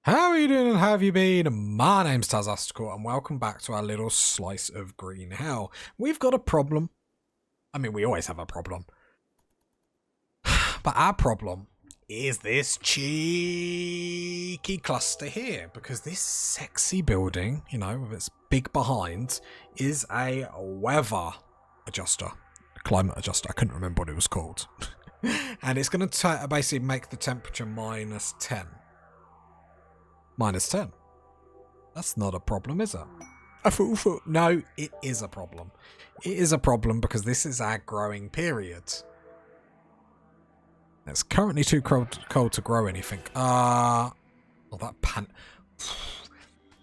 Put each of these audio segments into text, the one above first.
How are you doing and how have you been? My name's Tazastical and welcome back to our little slice of green hell. We've got a problem. I mean, we always have a problem. But our problem is this cheeky cluster here, because this sexy building, you know, with its big behind, is a weather adjuster. A climate adjuster. I couldn't remember what it was called. And it's going to basically make the temperature minus 10. Minus 10. That's not a problem, is it? No, it is a problem. It is a problem because this is our growing period. It's currently too cold to grow anything. Oh, that pan...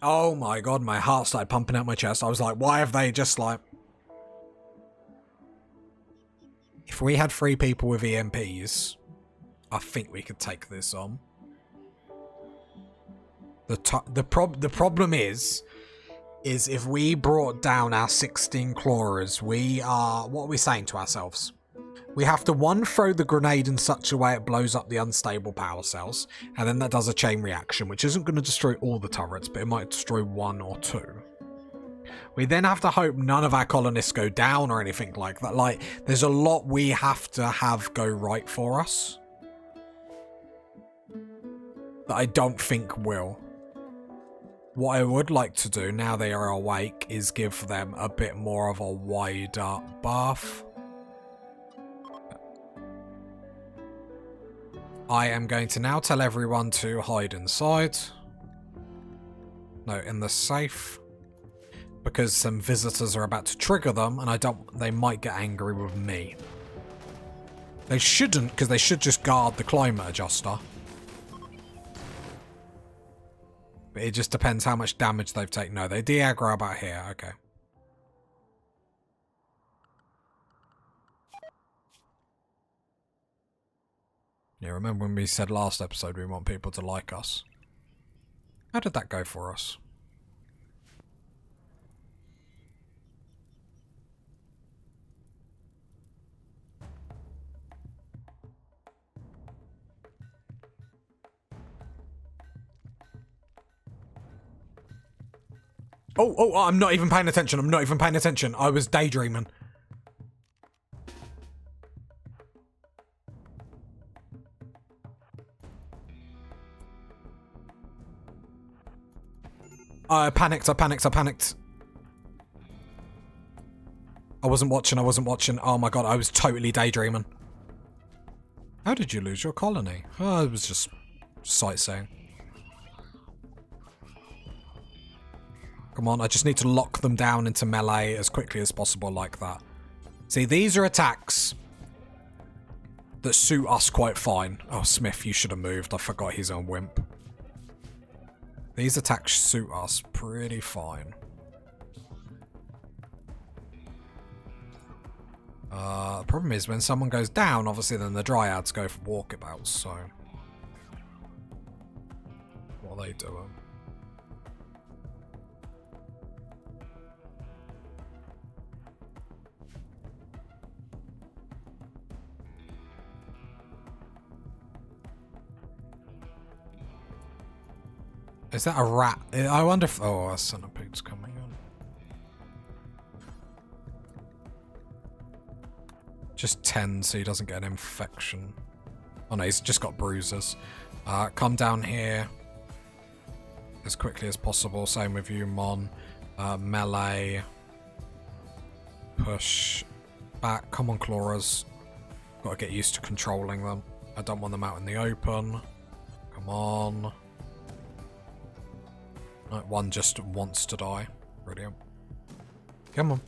Oh my god, my heart started pumping out my chest. I was like, why have they just like... If we had 3 people with EMPs, I think we could take this on. The problem is if we brought down our 16 clawers, what are we saying to ourselves? We have to, one, throw the grenade in such a way it blows up the unstable power cells, and then that does a chain reaction, which isn't going to destroy all the turrets, but it might destroy 1 or 2. We then have to hope none of our colonists go down or anything like that. Like, there's a lot we have to have go right for us that I don't think will. What I would like to do, now they are awake, is give them a bit more of a wider berth. I am going to now tell everyone to hide inside. No, in the safe. Because some visitors are about to trigger them, and they might get angry with me. They shouldn't, because they should just guard the climate adjuster. But it just depends how much damage they've taken. No, they de-aggro about here. Okay. Yeah, remember when we said last episode we want people to like us? How did that go for us? Oh, I'm not even paying attention. I'm not even paying attention. I was daydreaming. I panicked. I wasn't watching. Oh my god, I was totally daydreaming. How did you lose your colony? Oh, it was just sightseeing. Come on, I just need to lock them down into melee as quickly as possible like that. See, these are attacks that suit us quite fine. Oh, Smith, you should have moved. I forgot he's on wimp. These attacks suit us pretty fine. The problem is when someone goes down, obviously then the Dryads go for walkabouts, so... What are they doing? Is that a rat? I wonder if... Oh, a centipede's coming in. Just 10 so he doesn't get an infection. Oh no, he's just got bruises. Come down here as quickly as possible. Same with you, Mon. Melee. Push back. Come on, Clawers. Got to get used to controlling them. I don't want them out in the open. Come on. One just wants to die. Brilliant. Come on.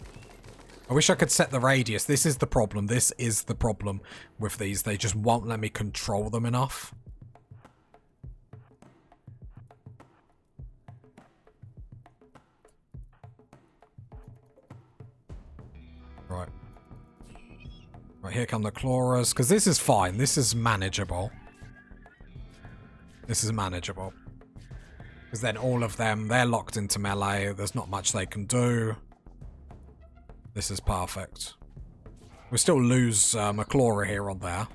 I wish I could set the radius. This is the problem. This is the problem with these. They just won't let me control them enough. Right. Right, here come the Clawers. Because this is fine. This is manageable. This is manageable. Because then all of them, they're locked into melee. There's not much they can do. This is perfect. We still lose a Clawra here or there.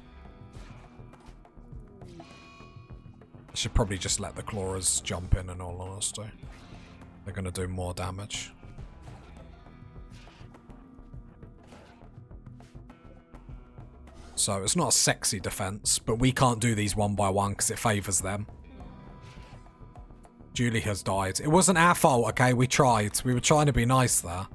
Should probably just let the clawers jump in all honesty. They're going to do more damage. So it's not a sexy defense, but we can't do these one by one because it favors them. Julie has died. It wasn't our fault, okay? We tried. We were trying to be nice there.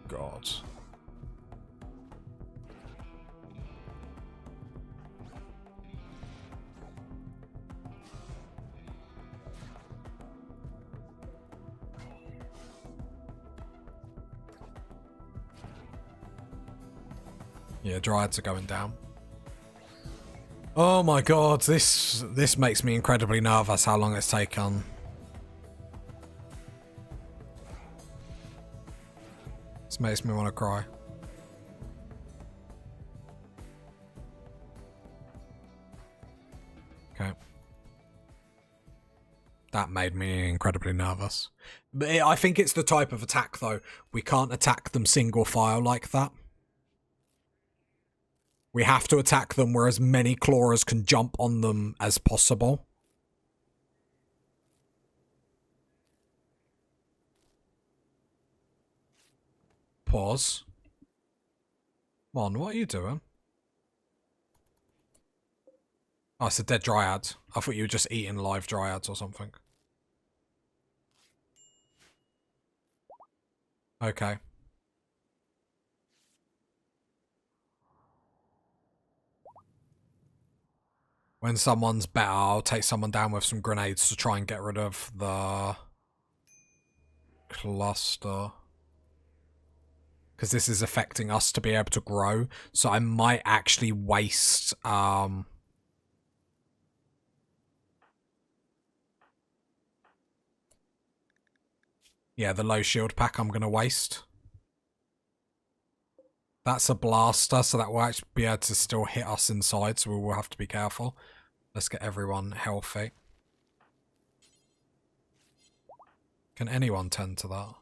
God. Yeah, Dryads are going down. Oh my god, this makes me incredibly nervous how long it's taken. This makes me want to cry. Okay. That made me incredibly nervous. But I think it's the type of attack, though. We can't attack them single file like that. We have to attack them where as many clawers can jump on them as possible. Pause. Mon, what are you doing? Oh, it's a dead dryad. I thought you were just eating live dryads or something. Okay. When someone's better, I'll take someone down with some grenades to try and get rid of the cluster. Because this is affecting us to be able to grow. So I might actually waste... Yeah, the low shield pack I'm going to waste. That's a blaster, so that will actually be able to still hit us inside, so we will have to be careful. Let's get everyone healthy. Can anyone tend to that?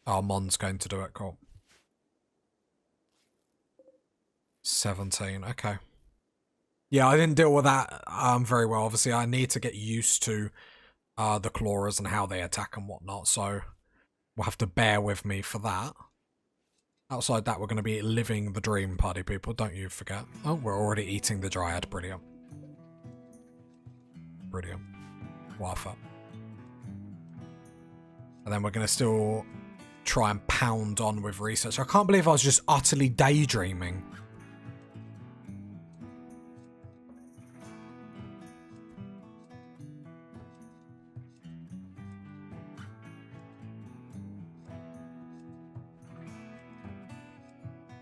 Oh, Mon's going to do it, cool. 17, okay. Yeah, I didn't deal with that very well. Obviously, I need to get used to the clawers and how they attack and whatnot, so we'll have to bear with me for that. Outside that, we're going to be living the dream, party people, don't you forget. Oh, we're already eating the dryad, brilliant. Brilliant. Worth it. And then we're going to still try and pound on with research. I can't believe I was just utterly daydreaming.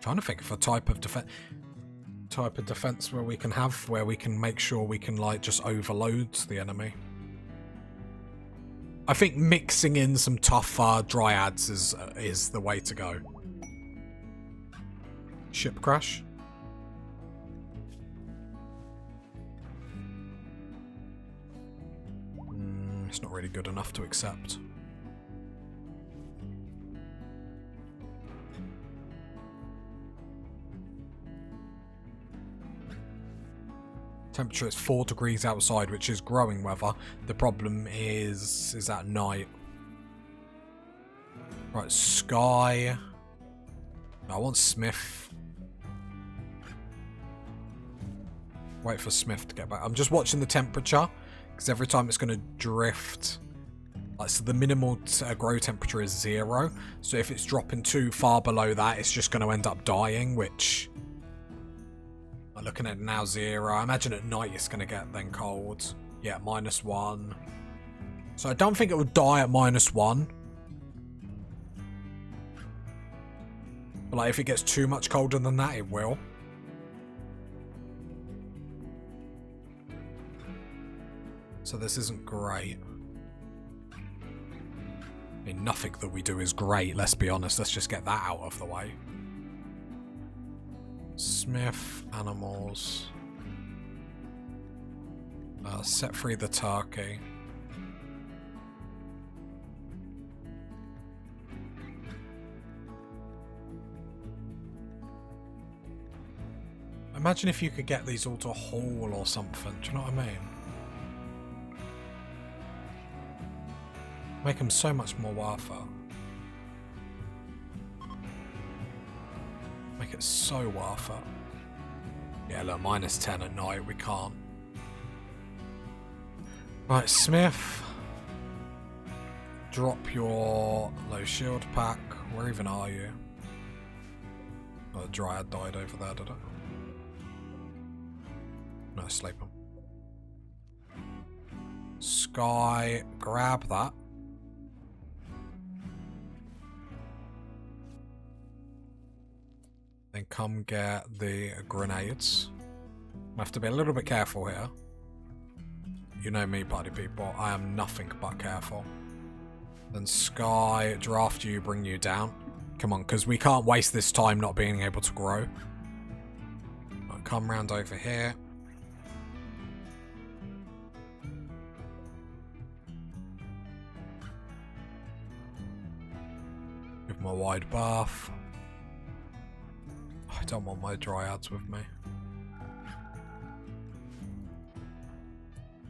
Trying to think of a type of defense where we can have, where we can make sure we can like just overload the enemy. I think mixing in some tougher dryads is the way to go. Ship crash. It's not really good enough to accept. Temperature is 4 degrees outside, which is growing weather. The problem is at night. Right, Sky. I want Smith. Wait for Smith to get back. I'm just watching the temperature, because every time it's going to drift. Like, so the minimal grow temperature is 0. So if it's dropping too far below that, it's just going to end up dying, which... Looking at it now, 0. I imagine at night it's going to get then cold. Yeah, -1. So I don't think it will die at -1. But like, if it gets too much colder than that, it will. So this isn't great. I mean, nothing that we do is great, let's be honest. Let's just get that out of the way. Smith, animals. Set free the turkey. Imagine if you could get these all to a hall or something. Do you know what I mean? Make them so much more worth it. Make it so worth it. Yeah, look, -10 at night. We can't. Right, Smith. Drop your low shield pack. Where even are you? Oh, the Dryad died over there, did it? No, sleeping. Sky, grab that. Then come get the grenades. I have to be a little bit careful here. You know me, party people. I am nothing but careful. Then Sky, draft you, bring you down. Come on, because we can't waste this time not being able to grow. Right, come round over here. Give them a wide berth. I don't want my dryads with me.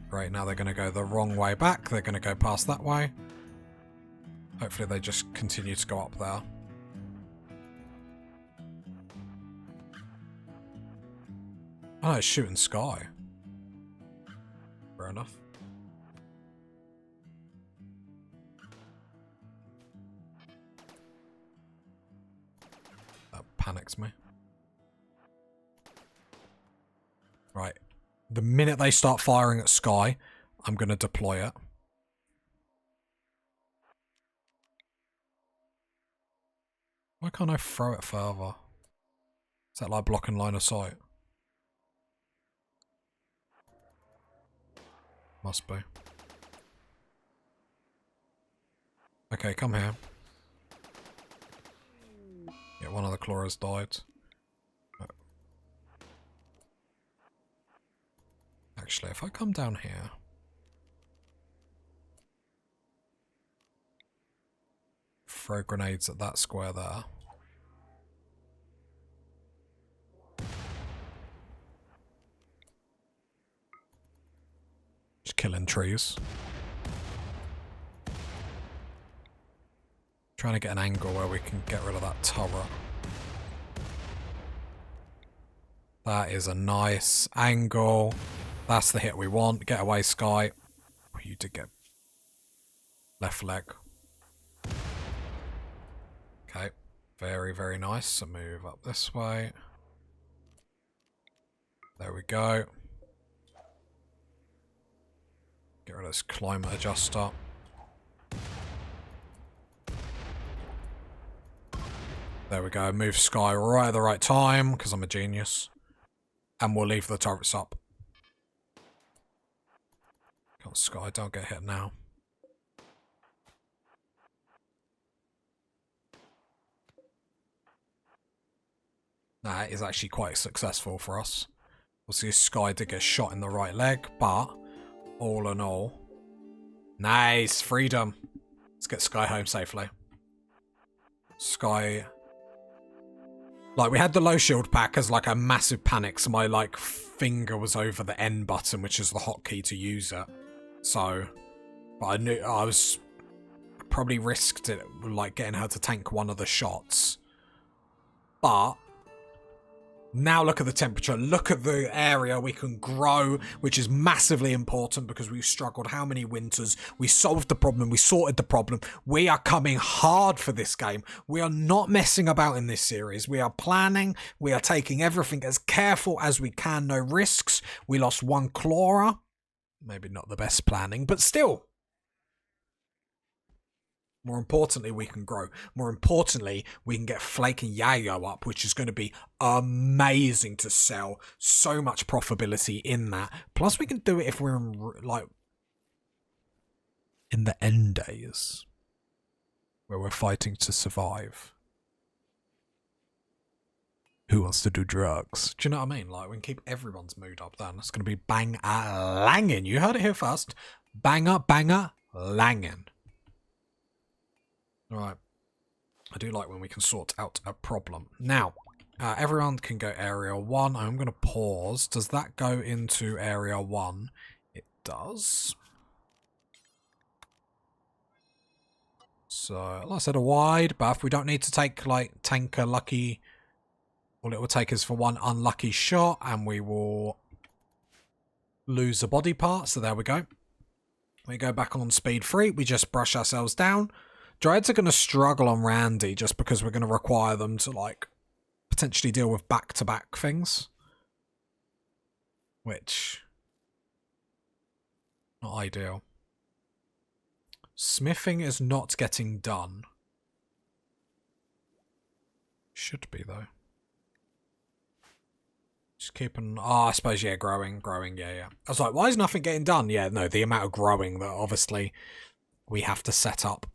Great, now they're going to go the wrong way back. They're going to go past that way. Hopefully they just continue to go up there. Oh, it's shooting Sky. Fair enough. That panics me. Right. The minute they start firing at Sky, I'm going to deploy it. Why can't I throw it further? Is that like blocking line of sight? Must be. Okay, come here. Yeah, one of the Chloras died. Actually, if I come down here... Throw grenades at that square there. Just killing trees. Trying to get an angle where we can get rid of that turret. That is a nice angle. That's the hit we want. Get away, Sky. Oh, you did get left leg. Okay. Very, very nice. So move up this way. There we go. Get rid of this climate adjuster. There we go. Move Sky right at the right time, because I'm a genius. And we'll leave the turrets up. Come on, Sky, don't get hit now. That is actually quite successful for us. We'll see Sky did get shot in the right leg, but all in all... Nice! Freedom! Let's get Sky home safely. Sky... Like, we had the low shield pack as like a massive panic, so my like finger was over the N button, which is the hotkey to use it. So, but I knew I was probably risked it, like getting her to tank one of the shots. But now look at the temperature, look at the area we can grow, which is massively important because we've struggled how many winters. We solved the problem, we sorted the problem. We are coming hard for this game. We are not messing about in this series. We are planning, we are taking everything as careful as we can, no risks. We lost one Chlora. Maybe not the best planning, but still. More importantly, we can grow. More importantly, we can get Flake and Yayo up, which is going to be amazing to sell. So much profitability in that. Plus, we can do it if we're in, like, in the end days, where we're fighting to survive. Who wants to do drugs? Do you know what I mean? Like, we can keep everyone's mood up then. It's going to be bang-a-langin'. You heard it here first. Banger-langin'. Right. I do like when we can sort out a problem. Now, Everyone can go area 1. I'm going to pause. Does that go into area 1? It does. So, like I said, a wide buff. We don't need to take, like, tanker lucky. All it will take is for one unlucky shot, and we will lose a body part. So there we go. We go back on speed 3. We just brush ourselves down. Dryads are going to struggle on Randy just because we're going to require them to, like, potentially deal with back-to-back things. Which, not ideal. Smithing is not getting done. Should be, though. Just keeping... Oh, I suppose, yeah, growing, yeah. I was like, why is nothing getting done? Yeah, no, the amount of growing that obviously we have to set up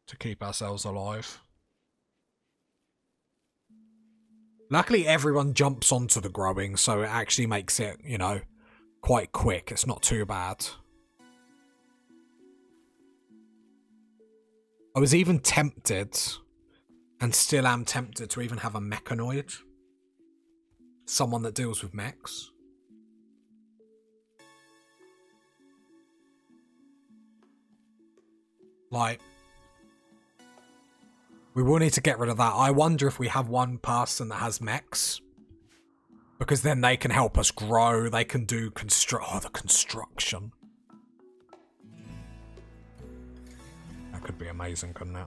to keep ourselves alive. Luckily, everyone jumps onto the growing, so it actually makes it, you know, quite quick. It's not too bad. I was even tempted, and still am tempted, to even have a mechanoid. Someone that deals with mechs. Like, we will need to get rid of that. I wonder if we have one person that has mechs. Because then they can help us grow. They can do the construction. That could be amazing, couldn't it?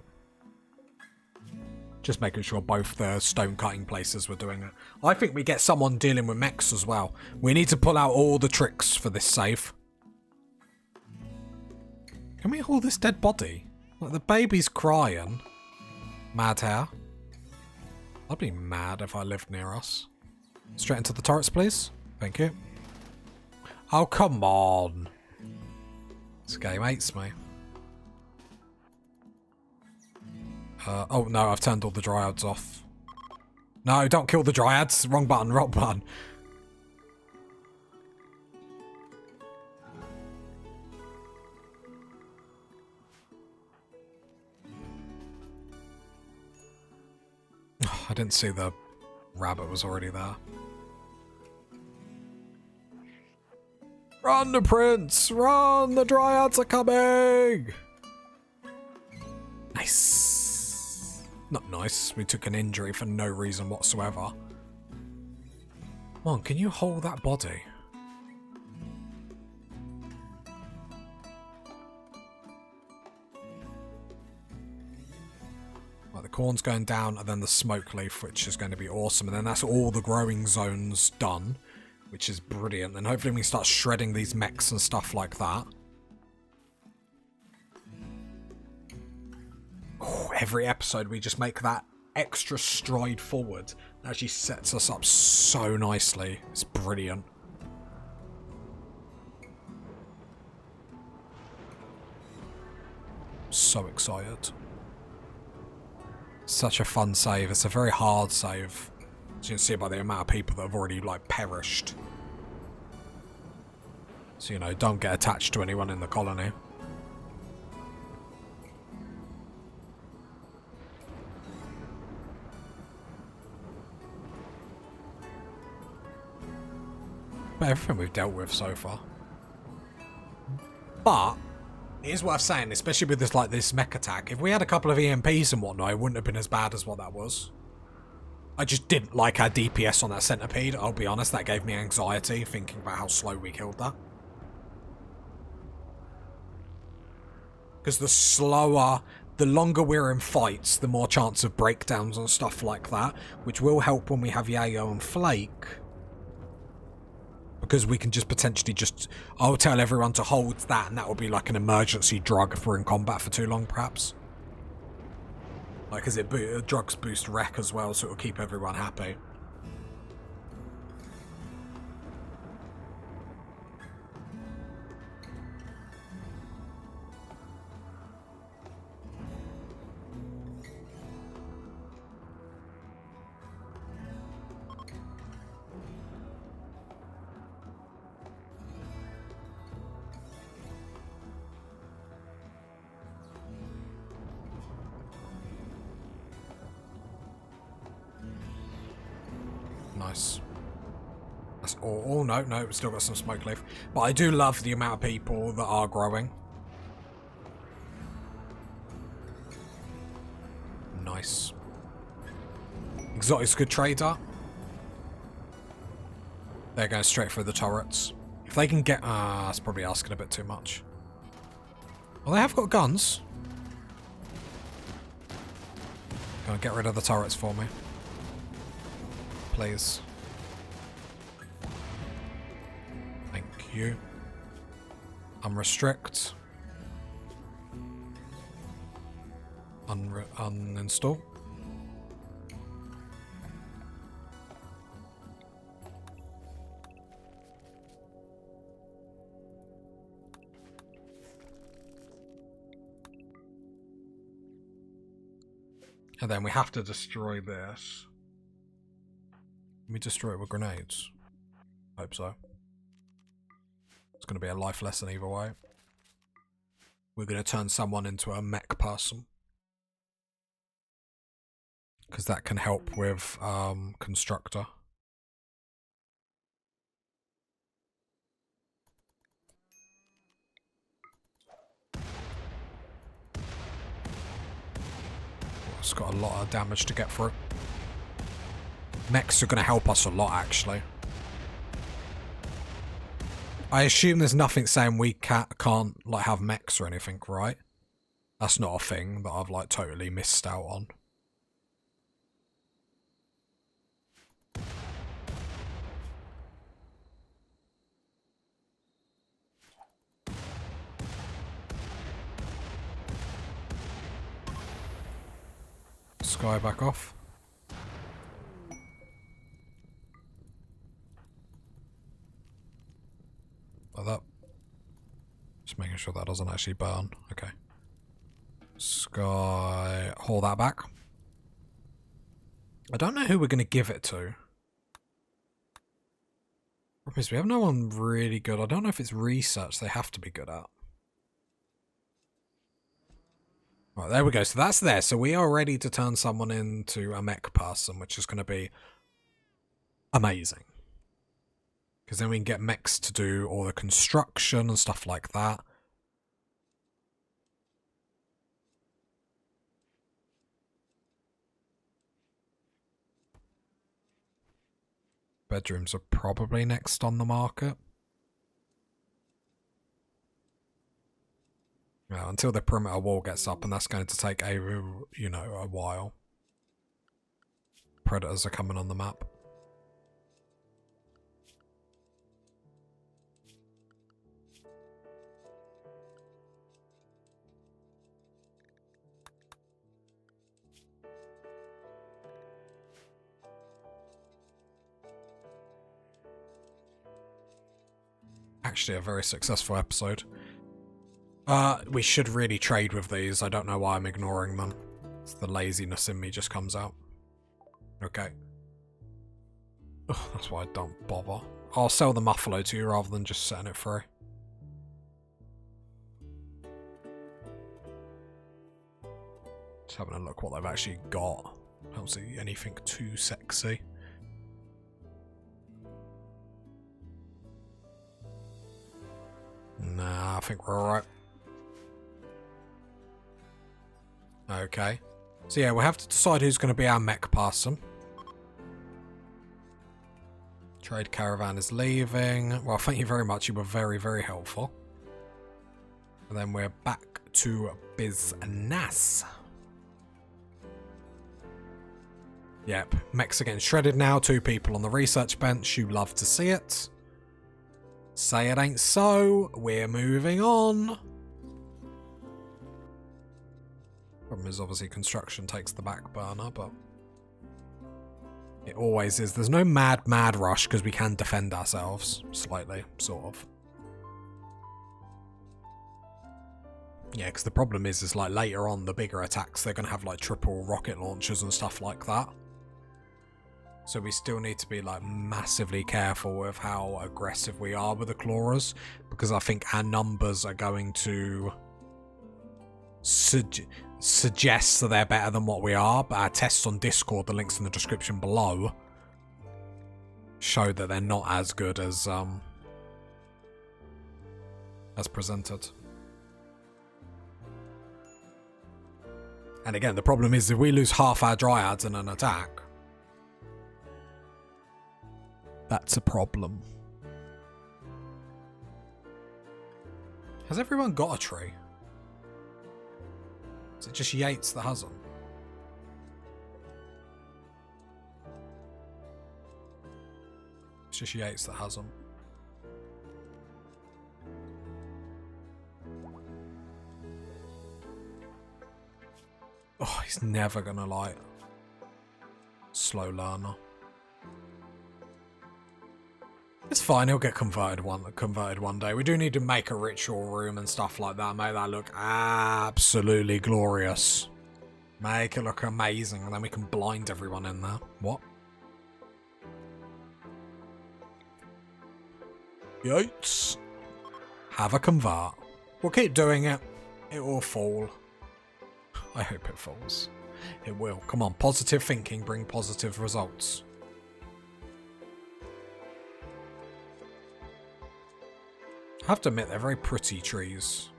Just making sure both the stone cutting places were doing it. I think we get someone dealing with mechs as well. We need to pull out all the tricks for this save. Can we haul this dead body? Like, the baby's crying. Mad hair. I'd be mad if I lived near us. Straight into the turrets, please. Thank you. Oh, come on. This game hates me. Oh, no, I've turned all the dryads off. No, don't kill the dryads. Wrong button, wrong button. I didn't see the rabbit was already there. Run, the prince! Run! The dryads are coming! Nice. Not nice. We took an injury for no reason whatsoever. Come on, can you hold that body? Right, the corn's going down, and then the smoke leaf, which is going to be awesome. And then that's all the growing zones done, which is brilliant. And hopefully we can start shredding these mechs and stuff like that. Oh, every episode we just make that extra stride forward. It actually sets us up so nicely. It's brilliant. So excited. Such a fun save. It's a very hard save. As you can see by the amount of people that have already, like, perished. So, you know, don't get attached to anyone in the colony. But everything we've dealt with so far. But it is worth saying, especially with this, like, this mech attack, if we had a couple of EMPs and whatnot, it wouldn't have been as bad as what that was. I just didn't like our DPS on that centipede, I'll be honest. That gave me anxiety thinking about how slow we killed that. Because the longer we're in fights, the more chance of breakdowns and stuff like that, which will help when we have Yayo and Flake. Because we can just potentially I'll tell everyone to hold that, and that will be like an emergency drug if we're in combat for too long, perhaps. Like, because drugs boost rec as well, so it'll keep everyone happy. Nice. That's all. Oh, no, no, we've still got some smoke left. But I do love the amount of people that are growing. Nice. Exotic's good trader. They're going straight for the turrets. If they can get... that's probably asking a bit too much. Well, they have got guns. Gonna get rid of the turrets for me. Please. Thank you. Unrestrict. Uninstall. And then we have to destroy this. Can we destroy it with grenades? Hope so. It's going to be a life lesson either way. We're going to turn someone into a mech person. Because that can help with constructor. It's got a lot of damage to get through. Mechs are going to help us a lot, actually. I assume there's nothing saying we can't like have mechs or anything, right? That's not a thing that I've like totally missed out on. Sky back off. Like that. Just making sure that doesn't actually burn. Okay. Sky, haul that back. I don't know who we're going to give it to. Problem is we have no one really good. I don't know if it's research they have to be good at. Right, there we go. So that's there. So we are ready to turn someone into a mech person, which is going to be amazing. Because then we can get mechs to do all the construction and stuff like that. Bedrooms are probably next on the market. Yeah, until the perimeter wall gets up, and that's going to take a, you know, a while. Predators are coming on the map. Actually, a very successful episode. We should really trade with these. I don't know why I'm ignoring them. It's the laziness in me just comes out. Okay. Ugh, that's why I don't bother. I'll sell the muffalo to you rather than just setting it free. Just having a look what they've actually got. I don't see anything too sexy. Nah, I think we're alright. Okay. So yeah, we'll have to decide who's going to be our mech person. Trade caravan is leaving. Well, thank you very much. You were very, very helpful. And then we're back to business. Yep, mechs are getting shredded now. 2 people on the research bench. You love to see it. Say it ain't so. We're moving on. Problem is, obviously, construction takes the back burner, but it always is. There's no mad rush because we can defend ourselves slightly, sort of. Yeah, because the problem is like later on, the bigger attacks, they're going to have like triple rocket launchers and stuff like that. So we still need to be like massively careful with how aggressive we are with the clawers, because I think our numbers are going to suggest that they're better than what we are. But our tests on Discord, the link's in the description below, show that they're not as good as presented. And again, the problem is if we lose half our dryads in an attack, that's a problem. Has everyone got a tree? Is it just Yates that has them? It's just Yates that has them. Oh, he's never gonna like slow learner. It's fine, he'll get converted one day. We do need to make a ritual room and stuff like that. Make that look absolutely glorious. Make it look amazing, and then we can blind everyone in there. What? Yates. Have a convert. We'll keep doing it. It will fall. I hope it falls. It will. Come on, positive thinking bring positive results. I have to admit, they're very pretty trees.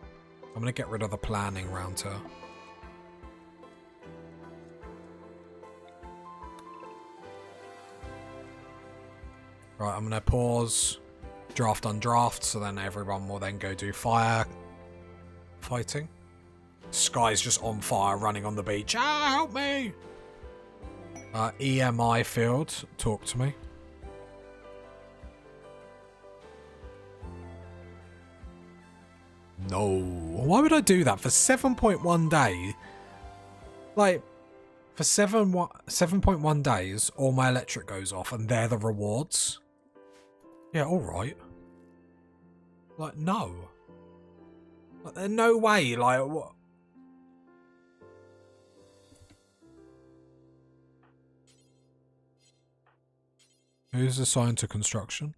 I'm going to get rid of the planning around here. Right, I'm going to pause, draft on draft, so then everyone will then go do fighting. Sky's just on fire, running on the beach. Ah, help me! EMI field, talk to me. No. Why would I do that? For 7.1 days? Like, for 7.1 days, all my electric goes off, and they're the rewards? Yeah, alright. Like, no. Like, there's no way, like, what? Who's assigned to construction?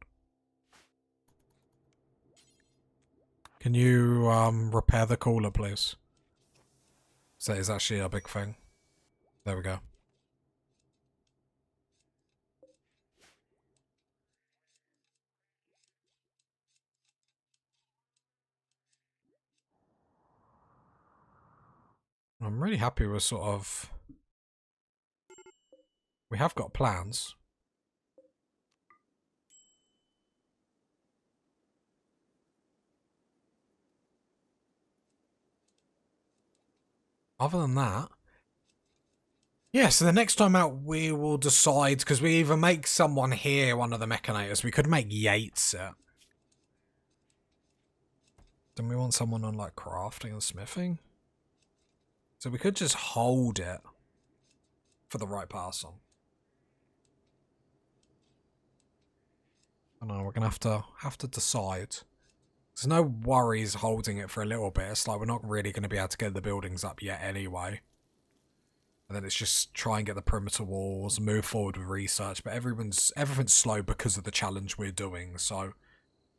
Can you repair the cooler, please? So it's actually a big thing. There we go. I'm really happy with sort of... We have got plans. Other than that... Yeah, so the next time out we will decide, because we either make someone here one of the mechanators. We could make Yates it. Then we want someone on like crafting and smithing. So we could just hold it for the right person. I know, we're gonna have to decide. There's no worries holding it for a little bit. It's like we're not really going to be able to get the buildings up yet anyway. And then it's just try and get the perimeter walls, move forward with research. But everything's slow because of the challenge we're doing. So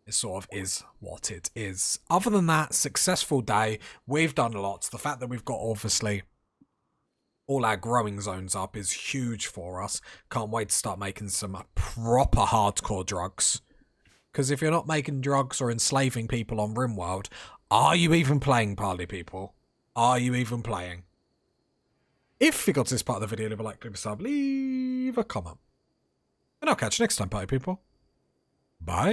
it sort of is what it is. Other than that, successful day. We've done a lot. The fact that we've got obviously all our growing zones up is huge for us. Can't wait to start making some proper hardcore drugs. Because if you're not making drugs or enslaving people on Rimworld, are you even playing, party people? Are you even playing? If you got to this part of the video, leave a like, leave a sub, leave a comment. And I'll catch you next time, party people. Bye.